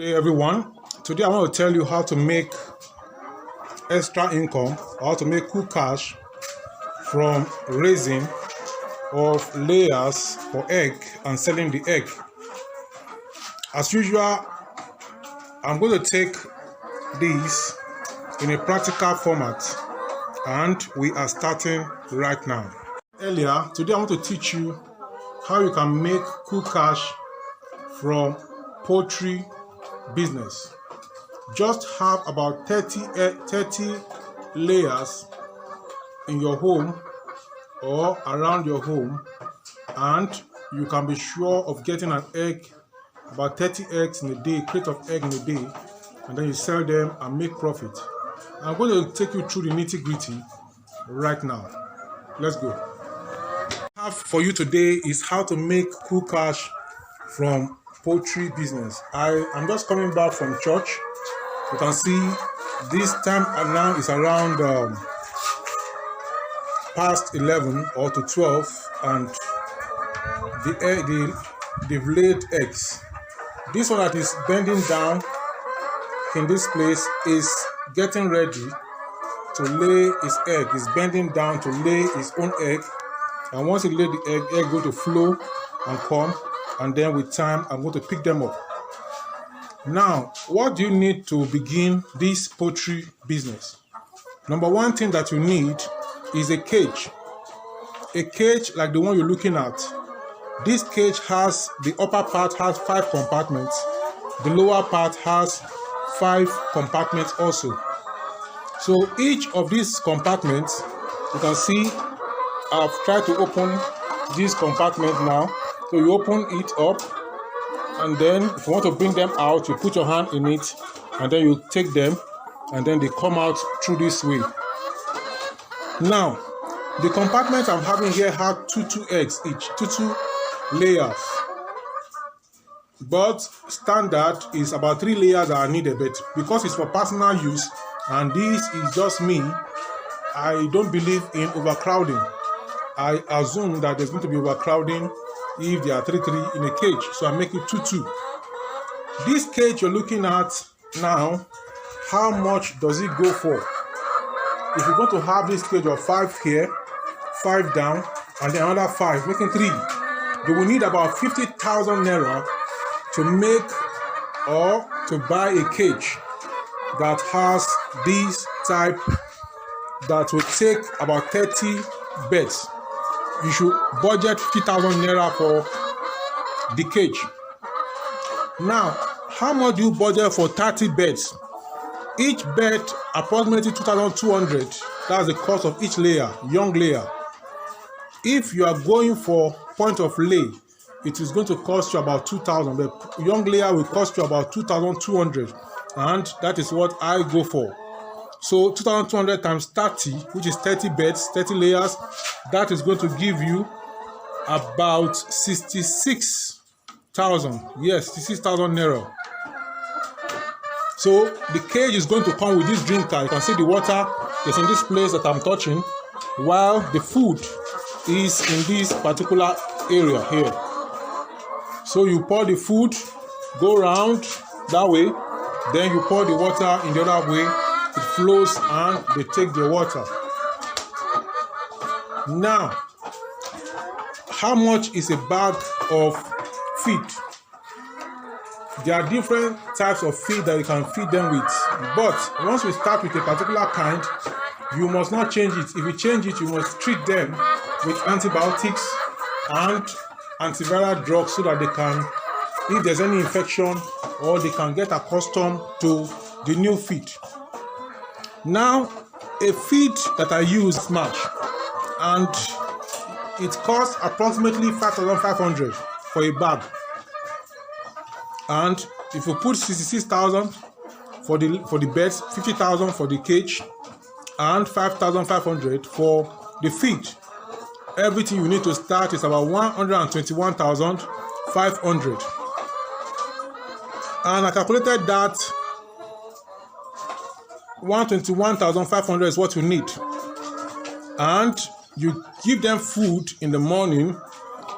Hey everyone, today I want to tell you how to make extra income or how to make cool cash from raising of layers for egg and selling the egg. As usual, I'm going to take these in a practical format and we are starting right now. Earlier, today I want to teach you how you can make cool cash from poultry business. Just have about 30 layers in your home or around your home, and you can be sure of getting an egg, about 30 eggs in a day, crate of egg in a day, and then you sell them and make profit. I'm going to take you through the nitty-gritty right now. Let's go. What I have for you today is how to make cool cash from poultry business. I'm just coming back from church. You can see this time now is around past 11 or to 12, and they've laid eggs. This one that is bending down in this place is getting ready to lay his egg. He's bending down to lay his own egg, and once he lay the egg going to flow and come, and then with time I'm going to pick them up. Now, what do you need to begin this poultry business? Number one thing that you need is a cage. A cage like the one you're looking at. This cage has, the upper part has 5 compartments. The lower part has 5 compartments also. So each of these compartments, you can see I've tried to open this compartment now. So you open it up, and then if you want to bring them out, you put your hand in it, and then you take them, and then they come out through this way. Now, the compartment I'm having here have two eggs each, two layers. But standard is about 3 layers that are needed, but because it's for personal use, and this is just me, I don't believe in overcrowding. I assume that there's going to be overcrowding if there are 3 in a cage, so I make it 2. This cage you're looking at now, how much does it go for? If you're going to have this cage of 5 here, 5 down, and then another 5, making 3, you will need about 50,000 naira to make or to buy a cage that has this type that will take about 30 beds. You should budget 50,000 naira for the cage. Now, how much do you budget for 30 beds? Each bed approximately 2,200. That's the cost of each layer, young layer. If you are going for point of lay, it is going to cost you about 2,000. The young layer will cost you about 2,200, and that is what I go for. So 2,200 times 30, which is 30 beds, 30 layers, that is going to give you about 66,000. Yes, 66,000 naira. So the cage is going to come with this drinker. You can see the water is in this place that I'm touching, while the food is in this particular area here. So you pour the food, go around that way, then you pour the water in the other way. It flows and they take the water. Now, how much is a bag of feed? There are different types of feed that you can feed them with, but once we start with a particular kind, you must not change it. If you change it, you must treat them with antibiotics and antiviral drugs so that they can, if there's any infection, or they can get accustomed to the new feed. Now, a feed that I use is match, and it costs approximately 5,500 for a bag. And if you put 66,000 for the beds, 50,000 for the cage, and 5,500 for the feed, everything you need to start is about 121,500. And I calculated that 121,500 is what you need, and you give them food in the morning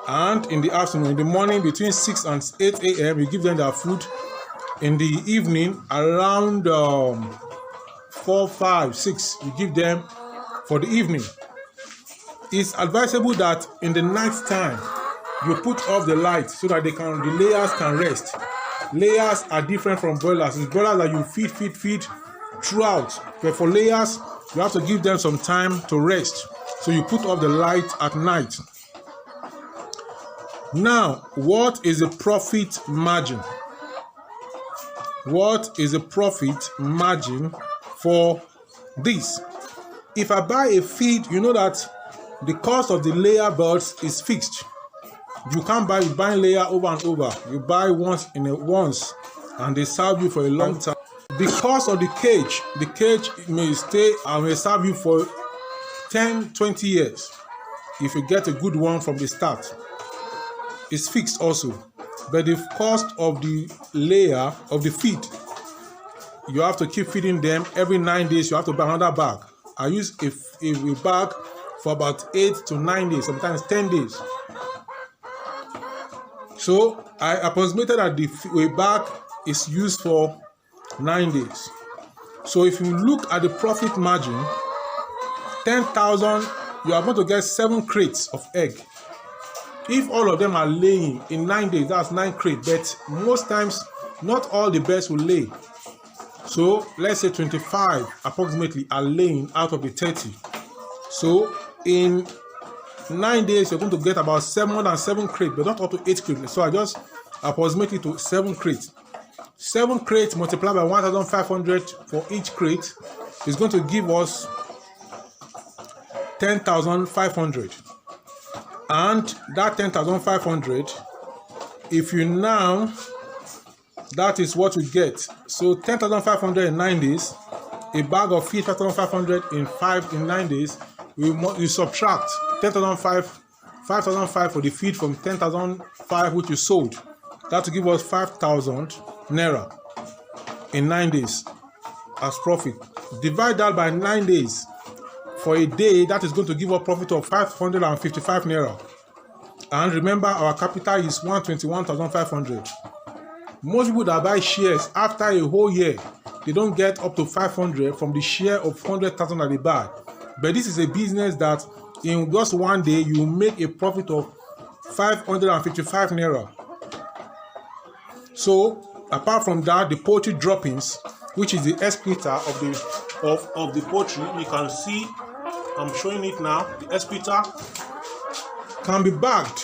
and in the afternoon. In the morning between 6 and 8 a.m. you give them their food, In the evening, around 4, 5, 6, you give them for the evening. It's advisable that in the night time, you put off the light so that the layers can rest. Layers are different from broilers. It's broilers that you feed throughout. But for layers, you have to give them some time to rest. So you put off the light at night. Now, what is the profit margin? What is the profit margin for this? If I buy a feed, you know that the cost of the layer birds is fixed. You can't buy layer over and over. You buy once and they serve you for a long time. The cost of the cage may stay and may serve you for 10, 20 years if you get a good one from the start. It's fixed also. But the cost of the layer of the feed, you have to keep feeding them. Every 9 days, you have to buy another bag. I use a bag for about 8 to 9 days, sometimes 10 days. So I approximated that the bag is used for 9 days. So if you look at the profit margin, 10,000, you are going to get 7 crates of egg. If all of them are laying in 9 days, that's 9 crates. But most times, not all the birds will lay. So let's say 25 approximately are laying out of the 30. So in 9 days, you're going to get about 7 crates, but not up to 8 crates. So I just approximate it to 7 crates. 7 crates multiplied by 1,500 for each crate is going to give us 10,500. And that 10,500, if you now, that is what you get. So 10,500 in 9 days, a bag of feed 5,500 in 9 days. You subtract 5,005 for the feed from 10,005 which you sold. That will give us 5,000 NAIRA in 9 days as profit. Divide that by 9 days. For a day, that is going to give a profit of 555 NAIRA. And remember, our capital is 121,500. Most people that buy shares after a whole year, they don't get up to 500 from the share of 100,000 that they buy. But this is a business that in just one day, you make a profit of 555 NAIRA. So, apart from that, the poultry droppings, which is the excreta of the poultry, you can see, I'm showing it now, the excreta can be bagged.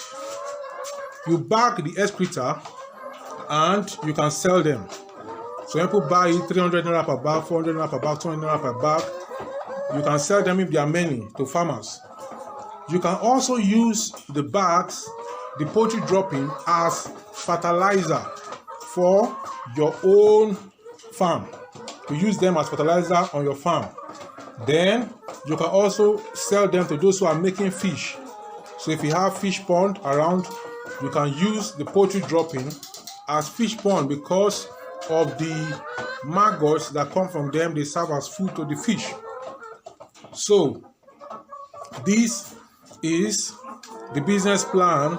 You bag the excreta and you can sell them. So people buy 300 NAIRA per bag, 400 NAIRA per bag, 200 NAIRA per bag. You can sell them if there are many to farmers. You can also use the bags, the poultry dropping, as fertilizer for your own farm. You use them as fertilizer on your farm. Then you can also sell them to those who are making fish. So if you have fish pond around, you can use the poultry dropping as fish pond because of the maggots that come from them. They serve as food to the fish. So this is the business plan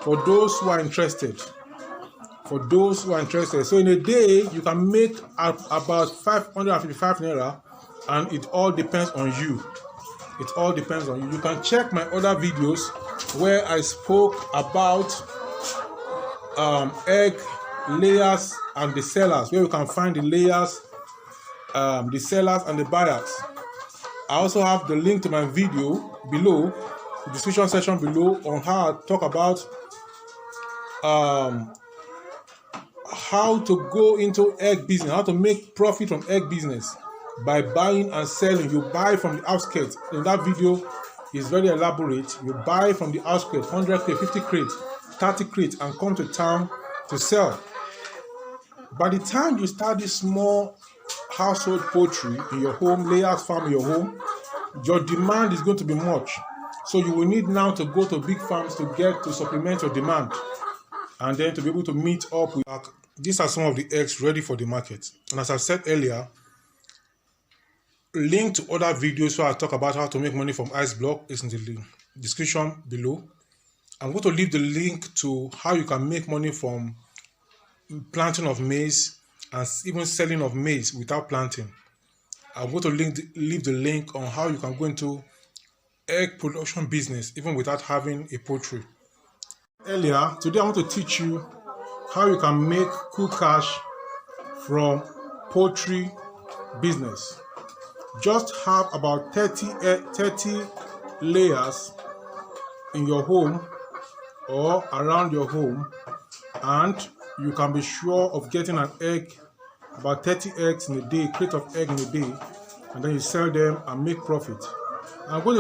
for those who are interested. For those who are interested. So in a day, you can make about 555 NAIRA, and it all depends on you. It all depends on you. You can check my other videos where I spoke about egg layers and the sellers, where you can find the layers, the sellers and the buyers. I also have the link to my video below, the description section below, on how I talk about how to go into egg business, how to make profit from egg business by buying and selling. You buy from the outskirts. In that video is very elaborate. You buy from the outskirts, 100 crates, 50 crates, 30 crates, and come to town to sell. By the time you start this small household poultry in your home, layers farm in your home, your demand is going to be much. So you will need now to go to big farms to supplement your demand, and then to be able to meet up with. These are some of the eggs ready for the market. And as I said earlier, link to other videos where I talk about how to make money from ice block is in the description below. I'm going to leave the link to how you can make money from planting of maize and even selling of maize without planting. I'm going to leave the link on how you can go into egg production business even without having a poultry. Earlier, today I want to teach you how you can make cool cash from poultry business. Just have about 30 layers in your home or around your home, and you can be sure of getting an egg, about 30 eggs in a day, crate of egg in a day, and then you sell them and make profit. I'm going to